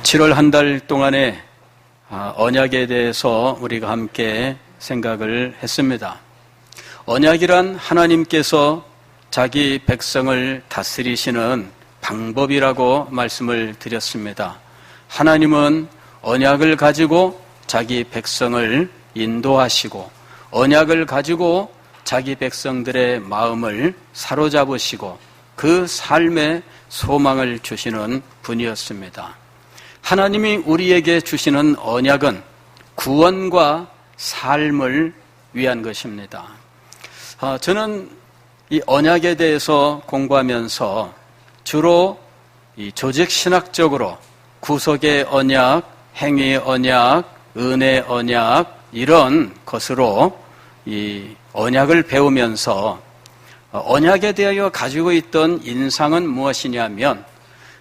7월 한 달 동안에 언약에 대해서 우리가 함께 생각을 했습니다. 언약이란 하나님께서 자기 백성을 다스리시는 방법이라고 말씀을 드렸습니다. 하나님은 언약을 가지고 자기 백성을 인도하시고 언약을 가지고 자기 백성들의 마음을 사로잡으시고 그 삶에 소망을 주시는 분이었습니다. 하나님이 우리에게 주시는 언약은 구원과 삶을 위한 것입니다. 저는 이 언약에 대해서 공부하면서 주로 이 조직신학적으로 구속의 언약, 행위의 언약, 은혜의 언약 이런 것으로 이 언약을 배우면서 언약에 대하여 가지고 있던 인상은 무엇이냐면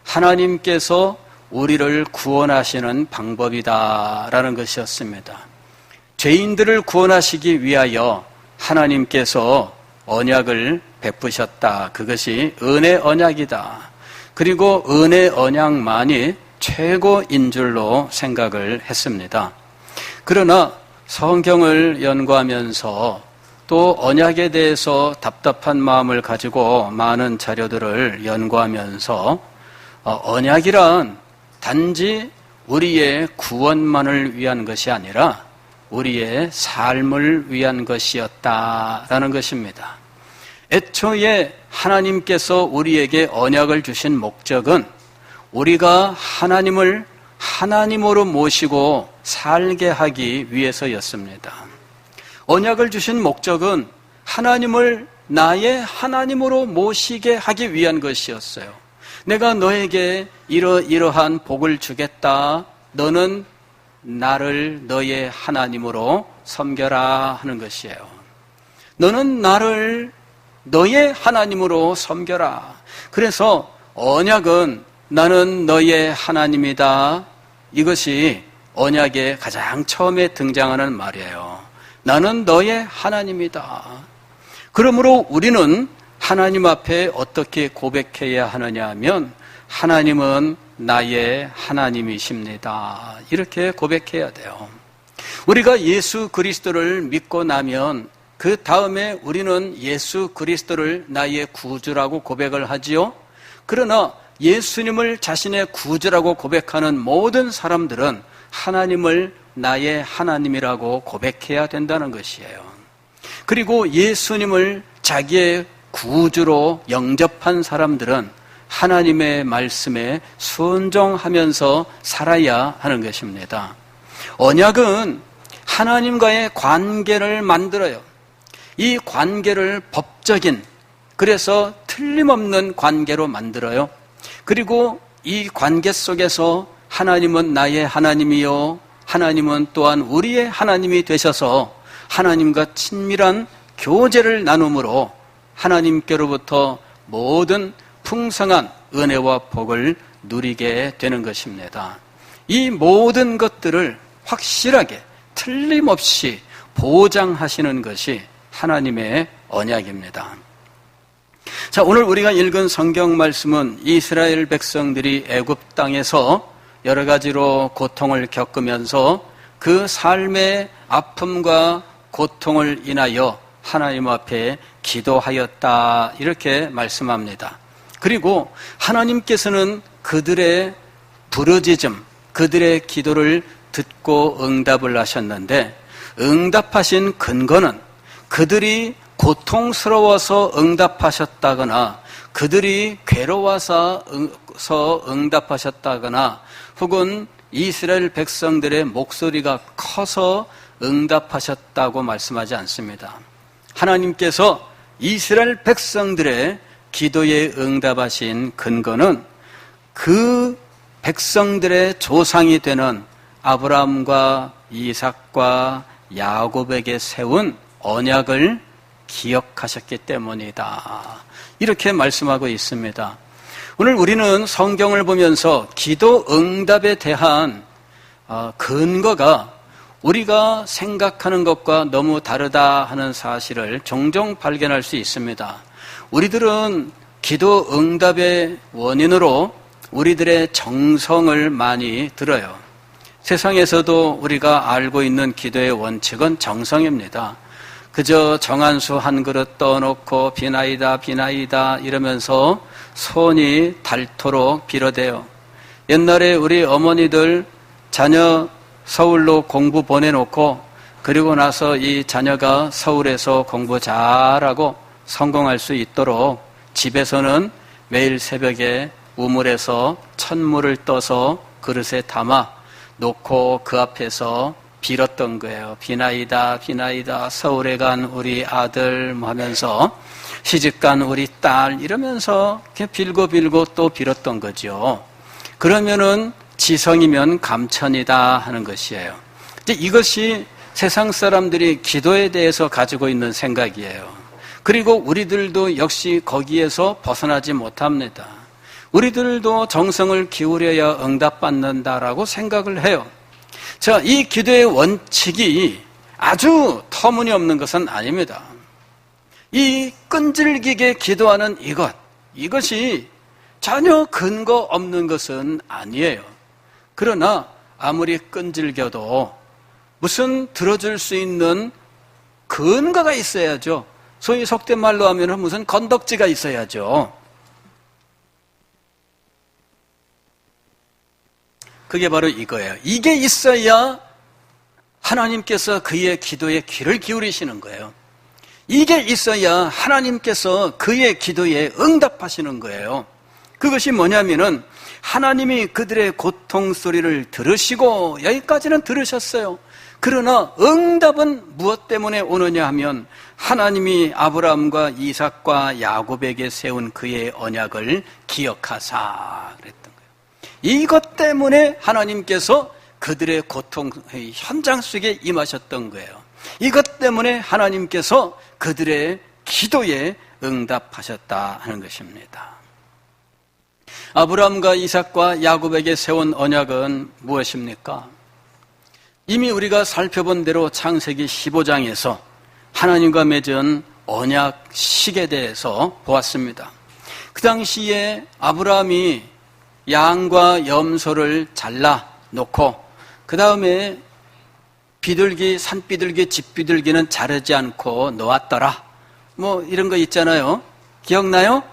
하나님께서 우리를 구원하시는 방법이다라는 것이었습니다. 죄인들을 구원하시기 위하여 하나님께서 언약을 베푸셨다. 그것이 은혜 언약이다. 그리고 은혜 언약만이 최고인 줄로 생각을 했습니다. 그러나 성경을 연구하면서 또 언약에 대해서 답답한 마음을 가지고 많은 자료들을 연구하면서 언약이란 단지 우리의 구원만을 위한 것이 아니라 우리의 삶을 위한 것이었다라는 것입니다. 애초에 하나님께서 우리에게 언약을 주신 목적은 우리가 하나님을 하나님으로 모시고 살게 하기 위해서였습니다. 언약을 주신 목적은 하나님을 나의 하나님으로 모시게 하기 위한 것이었어요. 내가 너에게 이러이러한 복을 주겠다. 너는 나를 너의 하나님으로 섬겨라 하는 것이에요. 너는 나를 너의 하나님으로 섬겨라. 그래서 언약은 나는 너의 하나님이다. 이것이 언약의 가장 처음에 등장하는 말이에요. 나는 너의 하나님이다. 그러므로 우리는 하나님 앞에 어떻게 고백해야 하느냐 하면 하나님은 나의 하나님이십니다. 이렇게 고백해야 돼요. 우리가 예수 그리스도를 믿고 나면 그 다음에 우리는 예수 그리스도를 나의 구주라고 고백을 하지요. 그러나 예수님을 자신의 구주라고 고백하는 모든 사람들은 하나님을 나의 하나님이라고 고백해야 된다는 것이에요. 그리고 예수님을 자기의 구주로 영접한 사람들은 하나님의 말씀에 순종하면서 살아야 하는 것입니다. 언약은 하나님과의 관계를 만들어요. 이 관계를 법적인, 그래서 틀림없는 관계로 만들어요. 그리고 이 관계 속에서 하나님은 나의 하나님이요, 하나님은 또한 우리의 하나님이 되셔서 하나님과 친밀한 교제를 나눔으로 하나님께로부터 모든 풍성한 은혜와 복을 누리게 되는 것입니다. 이 모든 것들을 확실하게 틀림없이 보장하시는 것이 하나님의 언약입니다. 자, 오늘 우리가 읽은 성경 말씀은 이스라엘 백성들이 애굽 땅에서 여러 가지로 고통을 겪으면서 그 삶의 아픔과 고통을 인하여 하나님 앞에 기도하였다. 이렇게 말씀합니다. 그리고 하나님께서는 그들의 부르짖음, 그들의 기도를 듣고 응답을 하셨는데 응답하신 근거는 그들이 고통스러워서 응답하셨다거나 그들이 괴로워서 응답하셨다거나 혹은 이스라엘 백성들의 목소리가 커서 응답하셨다고 말씀하지 않습니다. 하나님께서 이스라엘 백성들의 기도에 응답하신 근거는 그 백성들의 조상이 되는 아브라함과 이삭과 야곱에게 세운 언약을 기억하셨기 때문이다. 이렇게 말씀하고 있습니다. 오늘 우리는 성경을 보면서 기도 응답에 대한 근거가 우리가 생각하는 것과 너무 다르다 하는 사실을 종종 발견할 수 있습니다. 우리들은 기도 응답의 원인으로 우리들의 정성을 많이 들어요. 세상에서도 우리가 알고 있는 기도의 원칙은 정성입니다. 그저 정한수 한 그릇 떠놓고 비나이다 비나이다 이러면서 손이 닳도록 빌어대요. 옛날에 우리 어머니들 자녀 서울로 공부 보내놓고 그리고 나서 이 자녀가 서울에서 공부 잘하고 성공할 수 있도록 집에서는 매일 새벽에 우물에서 찬물을 떠서 그릇에 담아 놓고 그 앞에서 빌었던 거예요. 비나이다 비나이다 서울에 간 우리 아들 하면서 시집간 우리 딸 이러면서 이렇게 빌고 또 빌었던 거죠. 그러면은 지성이면 감천이다 하는 것이에요. 이제 이것이 세상 사람들이 기도에 대해서 가지고 있는 생각이에요. 그리고 우리들도 역시 거기에서 벗어나지 못합니다. 우리들도 정성을 기울여야 응답받는다라고 생각을 해요. 자, 이 기도의 원칙이 아주 터무니없는 것은 아닙니다. 이 끈질기게 기도하는 이것이 전혀 근거 없는 것은 아니에요. 그러나 아무리 끈질겨도 무슨 들어줄 수 있는 근거가 있어야죠. 소위 속된 말로 하면 무슨 건덕지가 있어야죠. 그게 바로 이거예요. 이게 있어야 하나님께서 그의 기도에 귀를 기울이시는 거예요. 이게 있어야 하나님께서 그의 기도에 응답하시는 거예요. 그것이 뭐냐면은 하나님이 그들의 고통 소리를 들으시고 여기까지는 들으셨어요. 그러나 응답은 무엇 때문에 오느냐 하면 하나님이 아브라함과 이삭과 야곱에게 세운 그의 언약을 기억하사 그랬던 거예요. 이것 때문에 하나님께서 그들의 고통의 현장 속에 임하셨던 거예요. 이것 때문에 하나님께서 그들의 기도에 응답하셨다 하는 것입니다. 아브라함과 이삭과 야곱에게 세운 언약은 무엇입니까? 이미 우리가 살펴본 대로 창세기 15장에서 하나님과 맺은 언약식에 대해서 보았습니다. 그 당시에 아브라함이 양과 염소를 잘라 놓고 그 다음에 비둘기, 산비둘기, 집비둘기는 자르지 않고 놓았더라. 뭐 이런 거 있잖아요. 기억나요?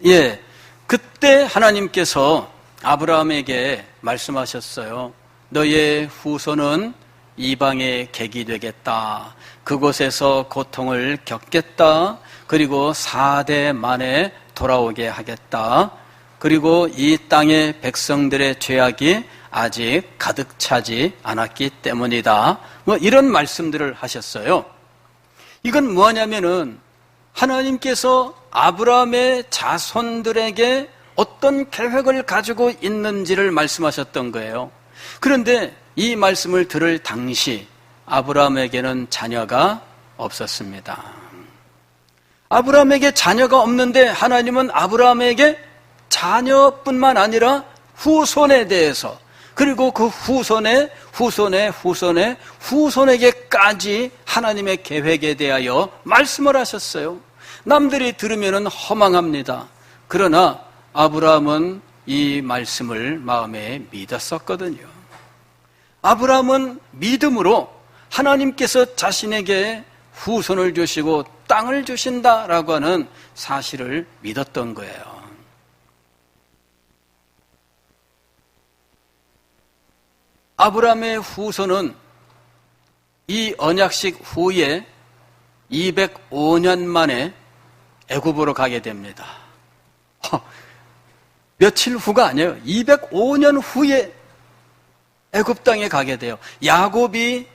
예. 그때 하나님께서 아브라함에게 말씀하셨어요. 너의 후손은 이방의 객이 되겠다. 그곳에서 고통을 겪겠다. 그리고 4대 만에 돌아오게 하겠다. 그리고 이 땅의 백성들의 죄악이 아직 가득 차지 않았기 때문이다. 뭐 이런 말씀들을 하셨어요. 이건 뭐냐면은 하나님께서 아브라함의 자손들에게 어떤 계획을 가지고 있는지를 말씀하셨던 거예요. 그런데 이 말씀을 들을 당시 아브라함에게는 자녀가 없었습니다. 아브라함에게 자녀가 없는데 하나님은 아브라함에게 자녀뿐만 아니라 후손에 대해서 그리고 그 후손에게까지 하나님의 계획에 대하여 말씀을 하셨어요. 남들이 들으면 허망합니다. 그러나 아브라함은 이 말씀을 마음에 믿었었거든요. 아브라함은 믿음으로 하나님께서 자신에게 후손을 주시고 땅을 주신다라고 하는 사실을 믿었던 거예요. 아브라함의 후손은 이 언약식 후에 205년 만에 애굽으로 가게 됩니다. 며칠 후가 아니에요. 205년 후에 애굽 땅에 가게 돼요. 야곱이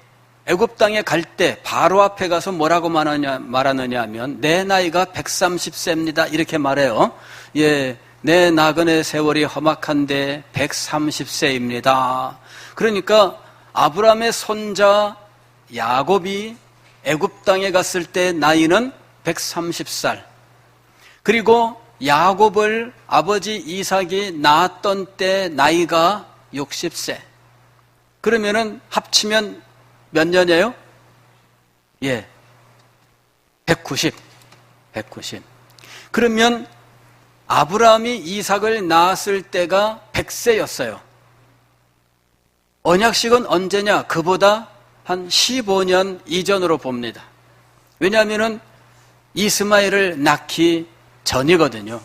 애굽 땅에 갈 때 바로 앞에 가서 뭐라고 말하느냐 하면 내 나이가 130세입니다. 이렇게 말해요. 예, 내 나그네 세월이 험악한데 130세입니다. 그러니까 아브라함의 손자 야곱이 애굽 땅에 갔을 때 나이는 130살. 그리고 야곱을 아버지 이삭이 낳았던 때 나이가 60세. 그러면은 합치면 몇 년이에요? 예. 190. 그러면 아브라함이 이삭을 낳았을 때가 100세였어요. 언약식은 언제냐? 그보다 한 15년 이전으로 봅니다. 왜냐하면 이스마엘을 낳기 전이거든요.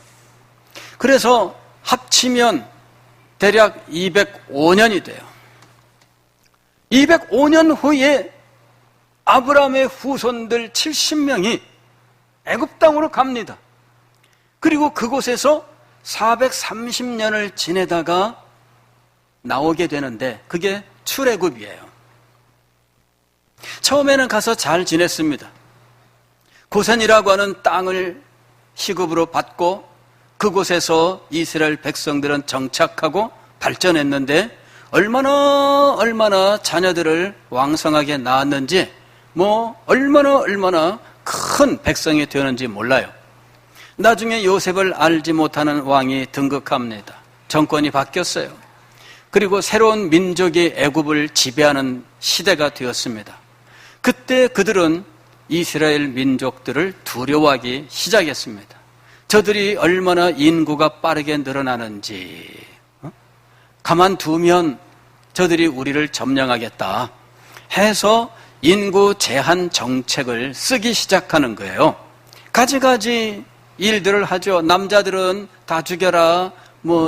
그래서 합치면 대략 205년이 돼요. 205년 후에 아브라함의 후손들 70명이 애굽 땅으로 갑니다. 그리고 그곳에서 430년을 지내다가 나오게 되는데 그게 출애굽이에요. 처음에는 가서 잘 지냈습니다. 고센이라고 하는 땅을 시급으로 받고 그곳에서 이스라엘 백성들은 정착하고 발전했는데 얼마나 자녀들을 왕성하게 낳았는지 얼마나 큰 백성이 되었는지 몰라요. 나중에 요셉을 알지 못하는 왕이 등극합니다. 정권이 바뀌었어요. 그리고 새로운 민족이 애굽을 지배하는 시대가 되었습니다. 그때 그들은 이스라엘 민족들을 두려워하기 시작했습니다. 저들이 얼마나 인구가 빠르게 늘어나는지, 가만두면 저들이 우리를 점령하겠다 해서 인구 제한 정책을 쓰기 시작하는 거예요. 가지가지 일들을 하죠. 남자들은 다 죽여라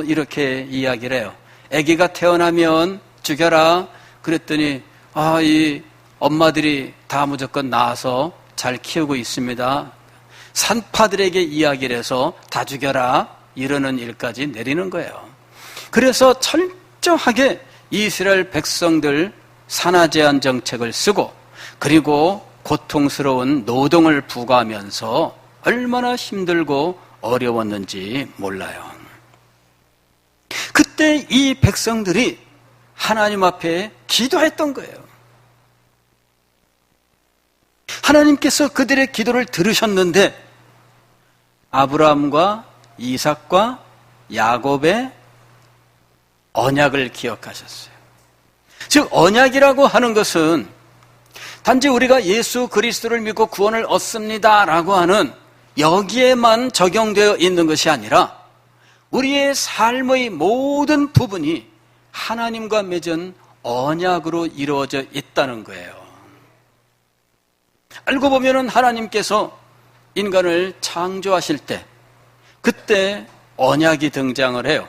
이렇게 이야기를 해요. 아기가 태어나면 죽여라. 그랬더니 이 엄마들이 다 무조건 낳아서 잘 키우고 있습니다. 산파들에게 이야기를 해서 다 죽여라 이러는 일까지 내리는 거예요. 그래서 철저하게 이스라엘 백성들 산하 제한 정책을 쓰고 그리고 고통스러운 노동을 부과하면서 얼마나 힘들고 어려웠는지 몰라요. 그때 이 백성들이 하나님 앞에 기도했던 거예요. 하나님께서 그들의 기도를 들으셨는데 아브라함과 이삭과 야곱의 언약을 기억하셨어요. 즉 언약이라고 하는 것은 단지 우리가 예수 그리스도를 믿고 구원을 얻습니다라고 하는 여기에만 적용되어 있는 것이 아니라 우리의 삶의 모든 부분이 하나님과 맺은 언약으로 이루어져 있다는 거예요. 알고 보면은 하나님께서 인간을 창조하실 때 그때 언약이 등장을 해요.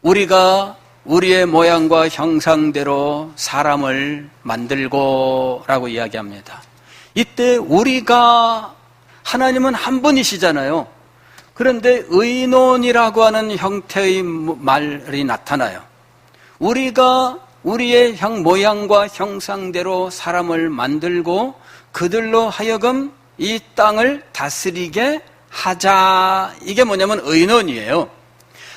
우리가 우리의 모양과 형상대로 사람을 만들고 라고 이야기합니다. 이때 우리가 하나님은 한 분이시잖아요. 그런데 의논이라고 하는 형태의 말이 나타나요. 우리가 우리의 모양과 형상대로 사람을 만들고 그들로 하여금 이 땅을 다스리게 하자. 이게 뭐냐면 의논이에요.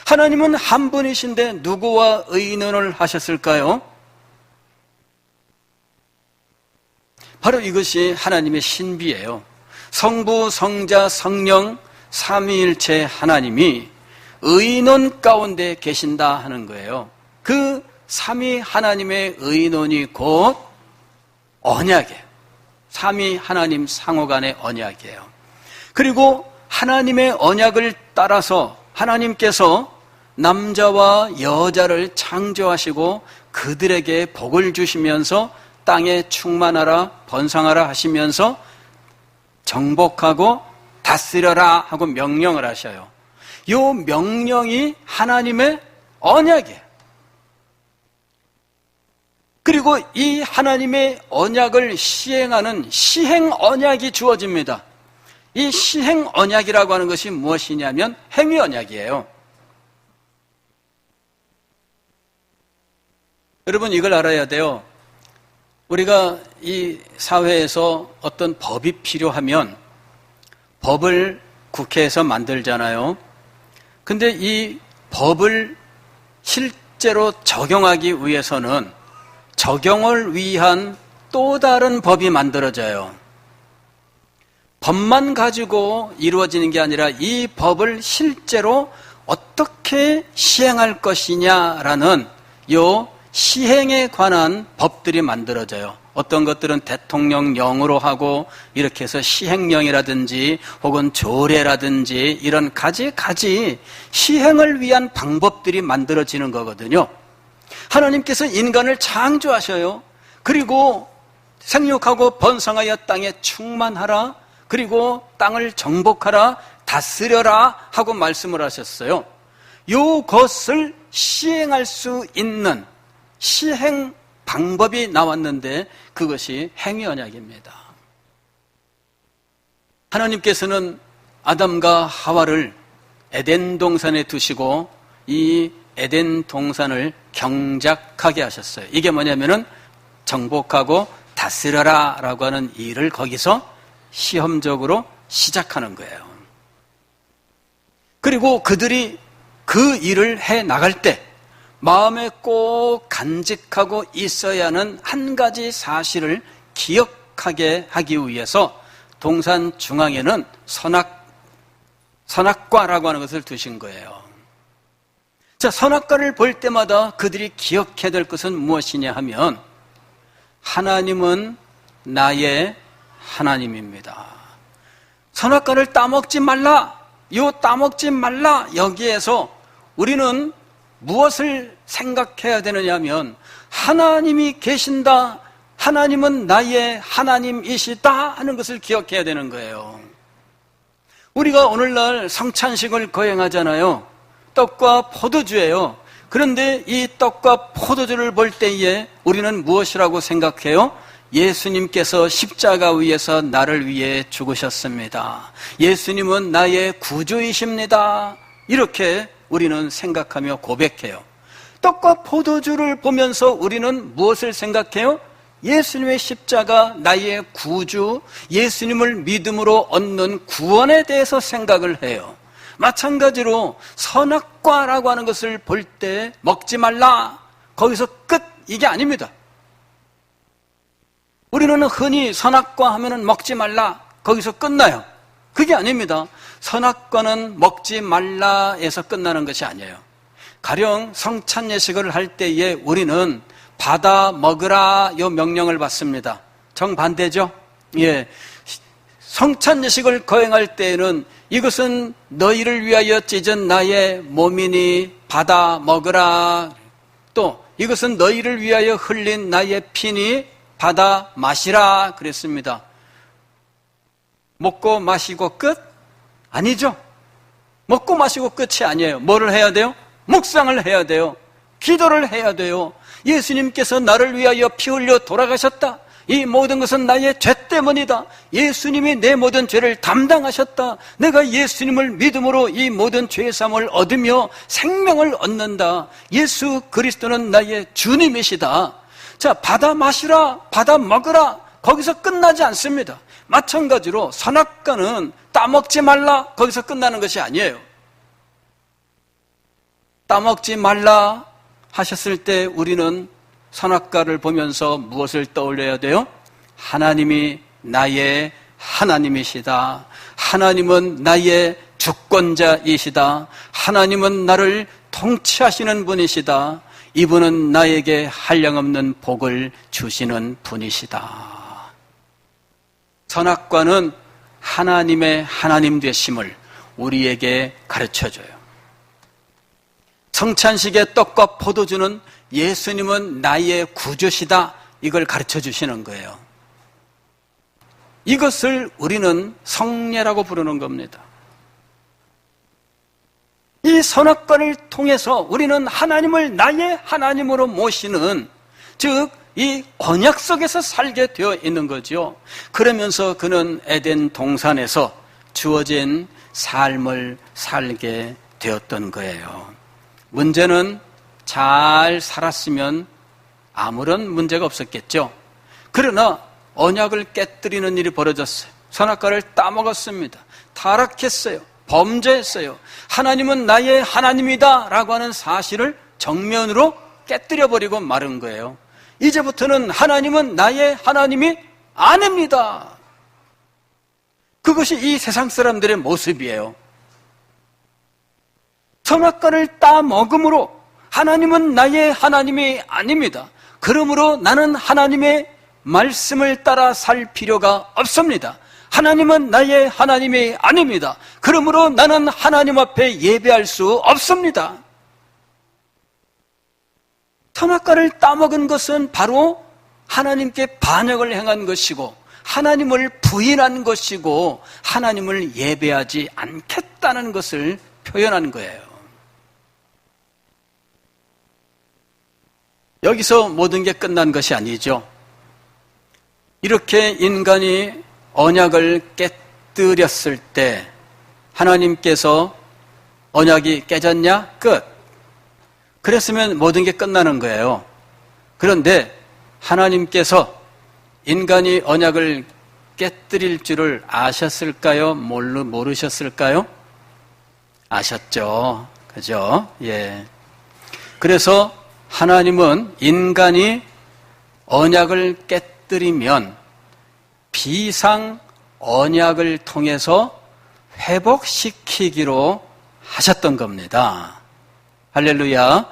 하나님은 한 분이신데 누구와 의논을 하셨을까요? 바로 이것이 하나님의 신비예요. 성부, 성자, 성령 삼위일체 하나님이 의논 가운데 계신다 하는 거예요. 그 삼위 하나님의 의논이 곧 언약이에요. 삼위 하나님 상호 간의 언약이에요. 그리고 하나님의 언약을 따라서 하나님께서 남자와 여자를 창조하시고 그들에게 복을 주시면서 땅에 충만하라 번성하라 하시면서 정복하고 다스려라 하고 명령을 하셔요. 이 명령이 하나님의 언약이에요. 그리고 이 하나님의 언약을 시행하는 시행 언약이 주어집니다. 이 시행 언약이라고 하는 것이 무엇이냐면 행위 언약이에요. 여러분 이걸 알아야 돼요. 우리가 이 사회에서 어떤 법이 필요하면 법을 국회에서 만들잖아요. 근데 이 법을 실제로 적용하기 위해서는 적용을 위한 또 다른 법이 만들어져요. 법만 가지고 이루어지는 게 아니라 이 법을 실제로 어떻게 시행할 것이냐라는 요 시행에 관한 법들이 만들어져요. 어떤 것들은 대통령령으로 하고 이렇게 해서 시행령이라든지 혹은 조례라든지 이런 가지 시행을 위한 방법들이 만들어지는 거거든요. 하나님께서 인간을 창조하셔요. 그리고 생육하고 번성하여 땅에 충만하라, 그리고 땅을 정복하라, 다스려라 하고 말씀을 하셨어요. 이것을 시행할 수 있는 시행 방법이 나왔는데 그것이 행위언약입니다. 하나님께서는 아담과 하와를 에덴 동산에 두시고 이 에덴 동산을 경작하게 하셨어요. 이게 뭐냐면은 정복하고 다스려라 라고 하는 일을 거기서 시험적으로 시작하는 거예요. 그리고 그들이 그 일을 해 나갈 때 마음에 꼭 간직하고 있어야 하는 한 가지 사실을 기억하게 하기 위해서 동산 중앙에는 선악과라고 하는 것을 두신 거예요. 자, 선악과를 볼 때마다 그들이 기억해야 될 것은 무엇이냐 하면 하나님은 나의 하나님입니다. 선악과를 따먹지 말라, 따먹지 말라, 여기에서 우리는 무엇을 생각해야 되느냐 하면 하나님이 계신다, 하나님은 나의 하나님이시다 하는 것을 기억해야 되는 거예요. 우리가 오늘날 성찬식을 거행하잖아요. 떡과 포도주예요. 그런데 이 떡과 포도주를 볼 때에 우리는 무엇이라고 생각해요? 예수님께서 십자가 위에서 나를 위해 죽으셨습니다. 예수님은 나의 구주이십니다. 이렇게 우리는 생각하며 고백해요. 떡과 포도주를 보면서 우리는 무엇을 생각해요? 예수님의 십자가, 나의 구주, 예수님을 믿음으로 얻는 구원에 대해서 생각을 해요. 마찬가지로 선악과라고 하는 것을 볼 때 먹지 말라, 거기서 끝, 이게 아닙니다. 우리는 흔히 선악과 하면은 먹지 말라, 거기서 끝나요. 그게 아닙니다. 선악과는 먹지 말라에서 끝나는 것이 아니에요. 가령 성찬 예식을 할 때에 우리는 받아 먹으라 요 명령을 받습니다. 정반대죠? 예. 성찬 예식을 거행할 때에는 이것은 너희를 위하여 찢은 나의 몸이니 받아 먹으라. 또 이것은 너희를 위하여 흘린 나의 피니 받아 마시라 그랬습니다. 먹고 마시고 끝? 아니죠. 먹고 마시고 끝이 아니에요. 뭐를 해야 돼요? 묵상을 해야 돼요. 기도를 해야 돼요. 예수님께서 나를 위하여 피 흘려 돌아가셨다. 이 모든 것은 나의 죄 때문이다. 예수님이 내 모든 죄를 담당하셨다. 내가 예수님을 믿음으로 이 모든 죄사함을 얻으며 생명을 얻는다. 예수 그리스도는 나의 주님이시다. 자, 받아 마시라, 받아 먹으라, 거기서 끝나지 않습니다. 마찬가지로 선악과는 따먹지 말라, 거기서 끝나는 것이 아니에요. 따먹지 말라 하셨을 때 우리는 선악과를 보면서 무엇을 떠올려야 돼요? 하나님이 나의 하나님이시다. 하나님은 나의 주권자이시다. 하나님은 나를 통치하시는 분이시다. 이분은 나에게 한량없는 복을 주시는 분이시다. 선악과는 하나님의 하나님 되심을 우리에게 가르쳐줘요. 성찬식의 떡과 포도주는 예수님은 나의 구주시다, 이걸 가르쳐 주시는 거예요. 이것을 우리는 성례라고 부르는 겁니다. 이 선악과를 통해서 우리는 하나님을 나의 하나님으로 모시는, 즉 이 언약 속에서 살게 되어 있는 거죠. 그러면서 그는 에덴 동산에서 주어진 삶을 살게 되었던 거예요. 문제는 잘 살았으면 아무런 문제가 없었겠죠. 그러나 언약을 깨뜨리는 일이 벌어졌어요. 선악과를 따먹었습니다. 타락했어요. 범죄했어요. 하나님은 나의 하나님이다 라고 하는 사실을 정면으로 깨뜨려버리고 마른 거예요. 이제부터는 하나님은 나의 하나님이 아닙니다. 그것이 이 세상 사람들의 모습이에요. 선악과를 따먹음으로 하나님은 나의 하나님이 아닙니다. 그러므로 나는 하나님의 말씀을 따라 살 필요가 없습니다. 하나님은 나의 하나님이 아닙니다. 그러므로 나는 하나님 앞에 예배할 수 없습니다. 선악과를 따먹은 것은 바로 하나님께 반역을 행한 것이고 하나님을 부인한 것이고 하나님을 예배하지 않겠다는 것을 표현한 거예요. 여기서 모든 게 끝난 것이 아니죠. 이렇게 인간이 언약을 깨뜨렸을 때 하나님께서 언약이 깨졌냐? 끝. 그랬으면 모든 게 끝나는 거예요. 그런데 하나님께서 인간이 언약을 깨뜨릴 줄을 아셨을까요? 모르셨을까요? 아셨죠. 그죠? 예. 그래서 하나님은 인간이 언약을 깨뜨리면 비상 언약을 통해서 회복시키기로 하셨던 겁니다. 할렐루야.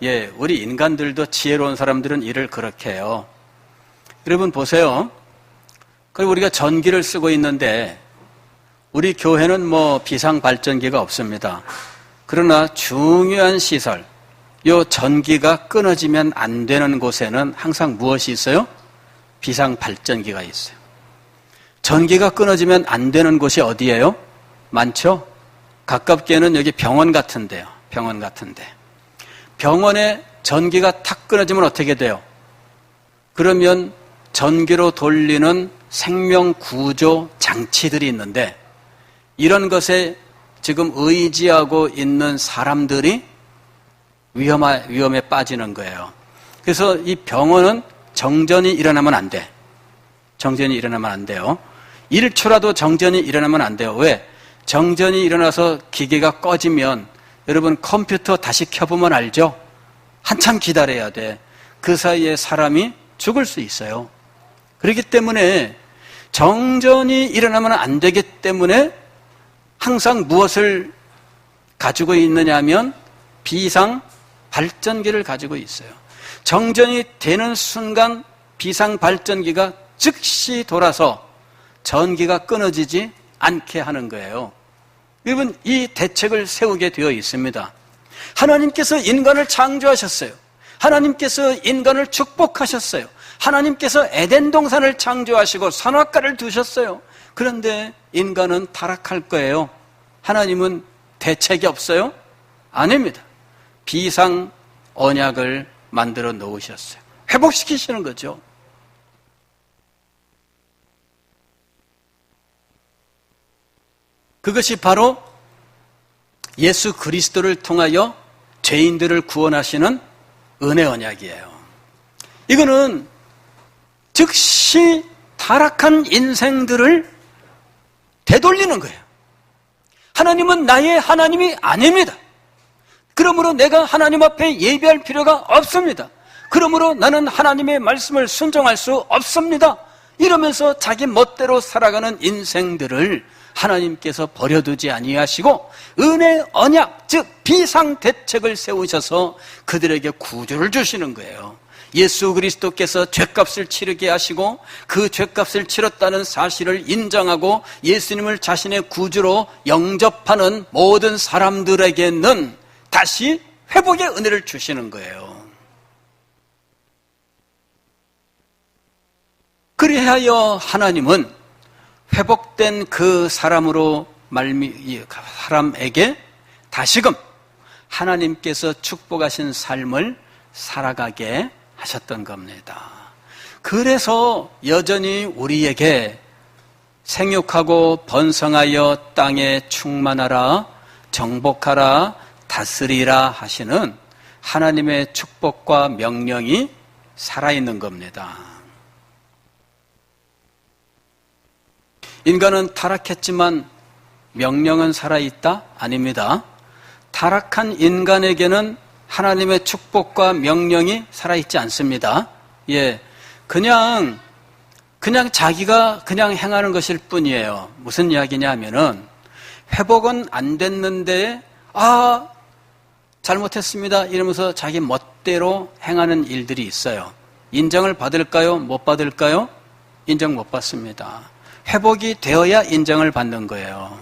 예, 우리 인간들도 지혜로운 사람들은 일을 그렇게 해요. 여러분 보세요. 그리고 우리가 전기를 쓰고 있는데 우리 교회는 뭐 비상 발전기가 없습니다. 그러나 중요한 시설, 요 전기가 끊어지면 안 되는 곳에는 항상 무엇이 있어요? 비상 발전기가 있어요. 전기가 끊어지면 안 되는 곳이 어디예요? 많죠? 가깝게는 여기 병원 같은데요. 병원 같은데. 병원에 전기가 탁 끊어지면 어떻게 돼요? 그러면 전기로 돌리는 생명 구조 장치들이 있는데 이런 것에 지금 의지하고 있는 사람들이 위험에 빠지는 거예요. 그래서 이 병원은 정전이 일어나면 안 돼. 정전이 일어나면 안 돼요. 1초라도 정전이 일어나면 안 돼요. 왜? 정전이 일어나서 기계가 꺼지면 여러분 컴퓨터 다시 켜보면 알죠? 한참 기다려야 돼. 그 사이에 사람이 죽을 수 있어요. 그렇기 때문에 정전이 일어나면 안 되기 때문에 항상 무엇을 가지고 있느냐 하면 비상 발전기를 가지고 있어요. 정전이 되는 순간 비상 발전기가 즉시 돌아서 전기가 끊어지지 않게 하는 거예요. 여러분, 이 대책을 세우게 되어 있습니다. 하나님께서 인간을 창조하셨어요. 하나님께서 인간을 축복하셨어요. 하나님께서 에덴 동산을 창조하시고 선악과를 두셨어요. 그런데 인간은 타락할 거예요. 하나님은 대책이 없어요? 아닙니다. 비상 언약을 만들어 놓으셨어요. 회복시키시는 거죠. 그것이 바로 예수 그리스도를 통하여 죄인들을 구원하시는 은혜 언약이에요. 이거는 즉시 타락한 인생들을 되돌리는 거예요. 하나님은 나의 하나님이 아닙니다. 그러므로 내가 하나님 앞에 예배할 필요가 없습니다. 그러므로 나는 하나님의 말씀을 순종할 수 없습니다. 이러면서 자기 멋대로 살아가는 인생들을 하나님께서 버려두지 아니하시고 은혜 언약, 즉 비상 대책을 세우셔서 그들에게 구주를 주시는 거예요. 예수 그리스도께서 죗값을 치르게 하시고 그 죗값을 치렀다는 사실을 인정하고 예수님을 자신의 구주로 영접하는 모든 사람들에게는 다시 회복의 은혜를 주시는 거예요. 그리하여 하나님은 회복된 그 사람에게 다시금 하나님께서 축복하신 삶을 살아가게 하셨던 겁니다. 그래서 여전히 우리에게 생육하고 번성하여 땅에 충만하라, 정복하라, 다스리라 하시는 하나님의 축복과 명령이 살아있는 겁니다. 인간은 타락했지만 명령은 살아있다? 아닙니다. 타락한 인간에게는 하나님의 축복과 명령이 살아있지 않습니다. 예, 그냥 자기가 그냥 행하는 것일 뿐이에요. 무슨 이야기냐 하면은 회복은 안 됐는데 잘못했습니다 이러면서 자기 멋대로 행하는 일들이 있어요. 인정을 받을까요? 못 받을까요? 인정 못 받습니다. 회복이 되어야 인정을 받는 거예요.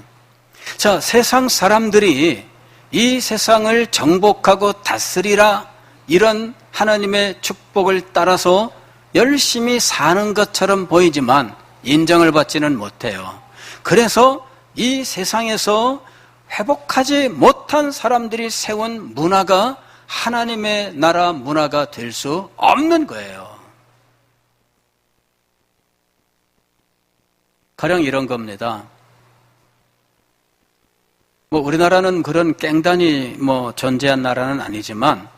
자, 세상 사람들이 이 세상을 정복하고 다스리라 이런 하나님의 축복을 따라서 열심히 사는 것처럼 보이지만 인정을 받지는 못해요. 그래서 이 세상에서 회복하지 못한 사람들이 세운 문화가 하나님의 나라 문화가 될 수 없는 거예요. 가령 이런 겁니다. 우리나라는 그런 깽단이 존재한 나라는 아니지만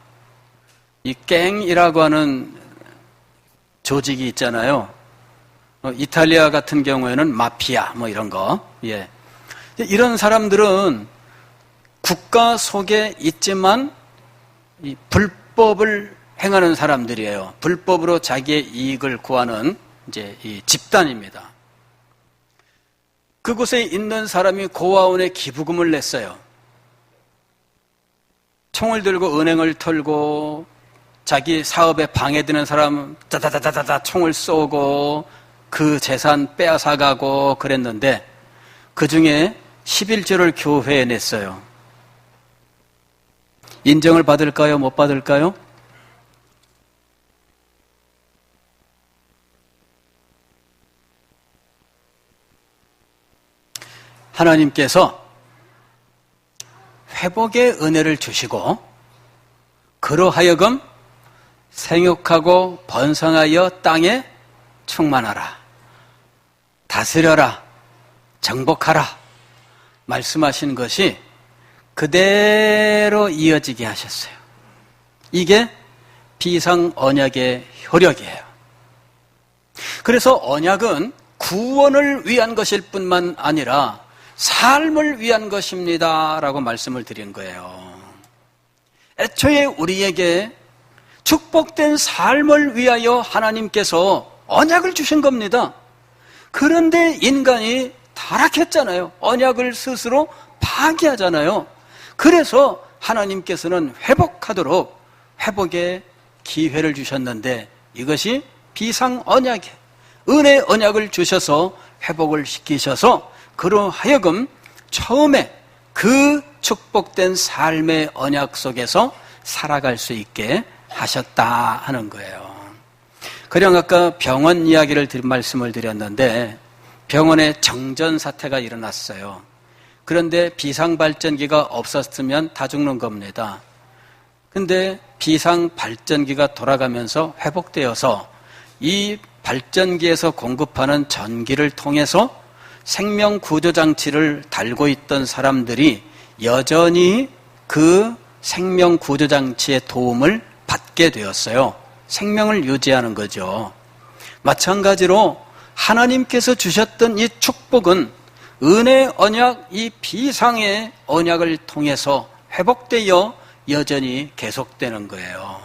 이 깽이라고 하는 조직이 있잖아요. 이탈리아 같은 경우에는 마피아 이런 거. 예. 이런 사람들은 국가 속에 있지만 이 불법을 행하는 사람들이에요. 불법으로 자기의 이익을 구하는 이제 이 집단입니다. 그곳에 있는 사람이 고아원에 기부금을 냈어요. 총을 들고 은행을 털고 자기 사업에 방해되는 사람 다다다다다 총을 쏘고 그 재산 빼앗아가고 그랬는데 그 중에 11조를 교회에 냈어요. 인정을 받을까요? 못 받을까요? 하나님께서 회복의 은혜를 주시고 그로 하여금 생육하고 번성하여 땅에 충만하라, 다스려라, 정복하라 말씀하신 것이 그대로 이어지게 하셨어요. 이게 비상언약의 효력이에요. 그래서 언약은 구원을 위한 것일 뿐만 아니라 삶을 위한 것입니다 라고 말씀을 드린 거예요. 애초에 우리에게 축복된 삶을 위하여 하나님께서 언약을 주신 겁니다. 그런데 인간이 타락했잖아요. 언약을 스스로 파기하잖아요. 그래서 하나님께서는 회복하도록 회복의 기회를 주셨는데 이것이 비상언약이에요. 은혜 언약을 주셔서 회복을 시키셔서 그로 하여금 처음에 그 축복된 삶의 언약 속에서 살아갈 수 있게 하셨다 하는 거예요. 그냥 아까 병원 이야기를 말씀을 드렸는데 병원에 정전 사태가 일어났어요. 그런데 비상발전기가 없었으면 다 죽는 겁니다. 근데 비상발전기가 돌아가면서 회복되어서 이 발전기에서 공급하는 전기를 통해서 생명구조장치를 달고 있던 사람들이 여전히 그 생명구조장치의 도움을 받게 되었어요. 생명을 유지하는 거죠. 마찬가지로 하나님께서 주셨던 이 축복은 은혜 언약, 이 비상의 언약을 통해서 회복되어 여전히 계속되는 거예요.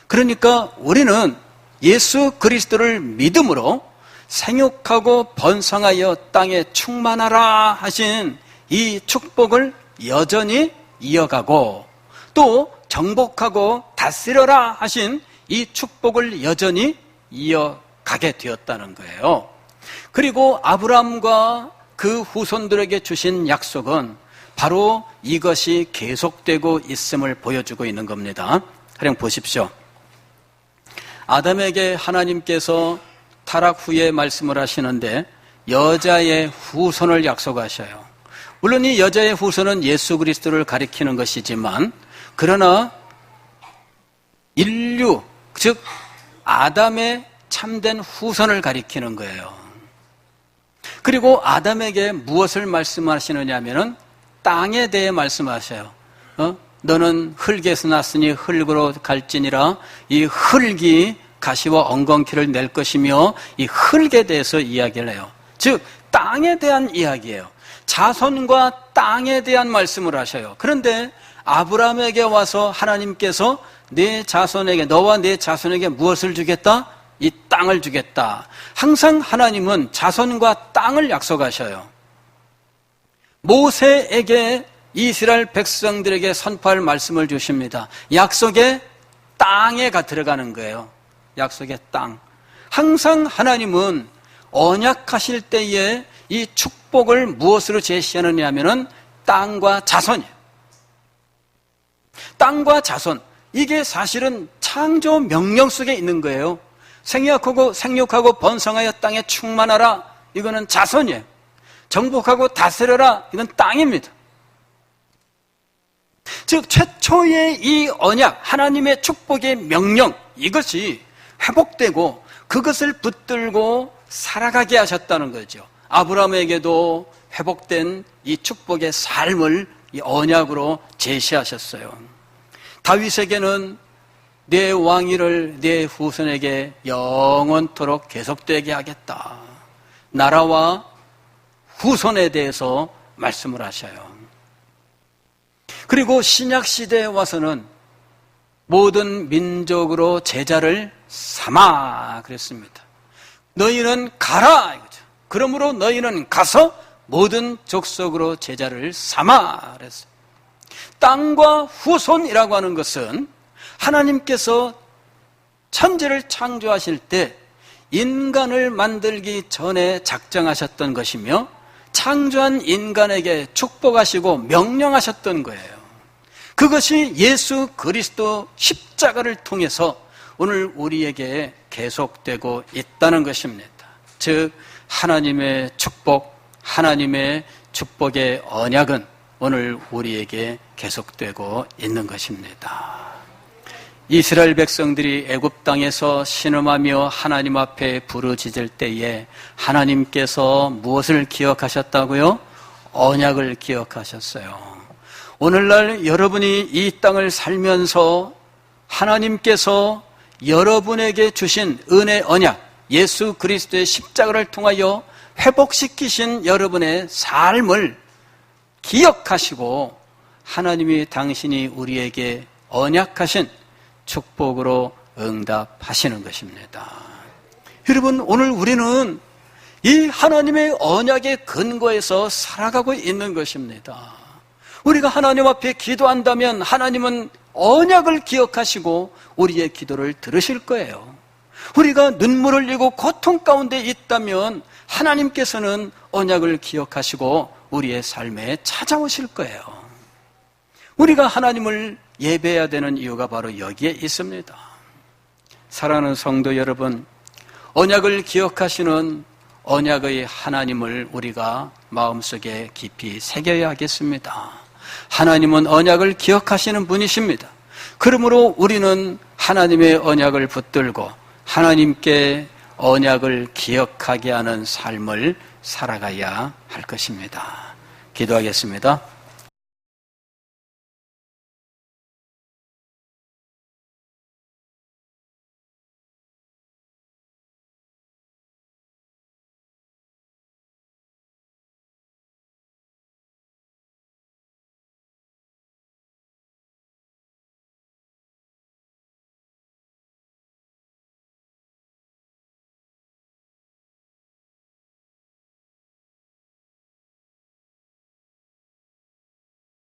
그러니까 우리는 예수 그리스도를 믿음으로 생육하고 번성하여 땅에 충만하라 하신 이 축복을 여전히 이어가고 또 정복하고 다스려라 하신 이 축복을 여전히 이어가게 되었다는 거예요. 그리고 아브라함과 그 후손들에게 주신 약속은 바로 이것이 계속되고 있음을 보여주고 있는 겁니다. 그냥 보십시오. 아담에게 하나님께서 타락 후에 말씀을 하시는데 여자의 후손을 약속하셔요. 물론 이 여자의 후손은 예수 그리스도를 가리키는 것이지만 그러나 인류, 즉 아담의 참된 후손을 가리키는 거예요. 그리고 아담에게 무엇을 말씀하시느냐 하면은 땅에 대해 말씀하셔요. 너는 흙에서 났으니 흙으로 갈지니라. 이 흙이 가시와 엉겅퀴를 낼 것이며 이 흙에 대해서 이야기를 해요. 즉 땅에 대한 이야기예요. 자손과 땅에 대한 말씀을 하셔요. 그런데 아브라함에게 와서 하나님께서 내 자손에게, 너와 내 자손에게 무엇을 주겠다? 이 땅을 주겠다. 항상 하나님은 자손과 땅을 약속하셔요. 모세에게 이스라엘 백성들에게 선포할 말씀을 주십니다. 약속의 땅에 들어가는 거예요. 약속의 땅. 항상 하나님은 언약하실 때에 이 축복을 무엇으로 제시하느냐 하면은 땅과 자손이에요. 땅과 자손. 이게 사실은 창조 명령 속에 있는 거예요. 생육하고 번성하여 땅에 충만하라. 이거는 자손이에요. 정복하고 다스려라. 이건 땅입니다. 즉 최초의 이 언약, 하나님의 축복의 명령, 이것이 회복되고 그것을 붙들고 살아가게 하셨다는 거죠. 아브라함에게도 회복된 이 축복의 삶을 이 언약으로 제시하셨어요. 다윗에게는 내 왕위를 내 후손에게 영원토록 계속되게 하겠다. 나라와 후손에 대해서 말씀을 하셔요. 그리고 신약 시대에 와서는 모든 민족으로 제자를 삼아 그랬습니다. 너희는 가라 이거죠. 그러므로 너희는 가서 모든 족속으로 제자를 삼아 그랬어요. 땅과 후손이라고 하는 것은 하나님께서 천지를 창조하실 때 인간을 만들기 전에 작정하셨던 것이며 창조한 인간에게 축복하시고 명령하셨던 거예요. 그것이 예수 그리스도 십자가를 통해서 오늘 우리에게 계속되고 있다는 것입니다. 즉 하나님의 축복, 하나님의 축복의 언약은 오늘 우리에게 계속되고 있는 것입니다. 이스라엘 백성들이 애굽 땅에서 신음하며 하나님 앞에 부르짖을 때에 하나님께서 무엇을 기억하셨다고요? 언약을 기억하셨어요. 오늘날 여러분이 이 땅을 살면서 하나님께서 여러분에게 주신 은혜 언약, 예수 그리스도의 십자가를 통하여 회복시키신 여러분의 삶을 기억하시고 하나님이 당신이 우리에게 언약하신 축복으로 응답하시는 것입니다. 여러분, 오늘 우리는 이 하나님의 언약의 근거에서 살아가고 있는 것입니다. 우리가 하나님 앞에 기도한다면 하나님은 언약을 기억하시고 우리의 기도를 들으실 거예요. 우리가 눈물을 흘리고 고통 가운데 있다면 하나님께서는 언약을 기억하시고 우리의 삶에 찾아오실 거예요. 우리가 하나님을 예배해야 되는 이유가 바로 여기에 있습니다. 사랑하는 성도 여러분, 언약을 기억하시는 언약의 하나님을 우리가 마음속에 깊이 새겨야 하겠습니다. 하나님은 언약을 기억하시는 분이십니다. 그러므로 우리는 하나님의 언약을 붙들고 하나님께 언약을 기억하게 하는 삶을 살아가야 할 것입니다. 기도하겠습니다.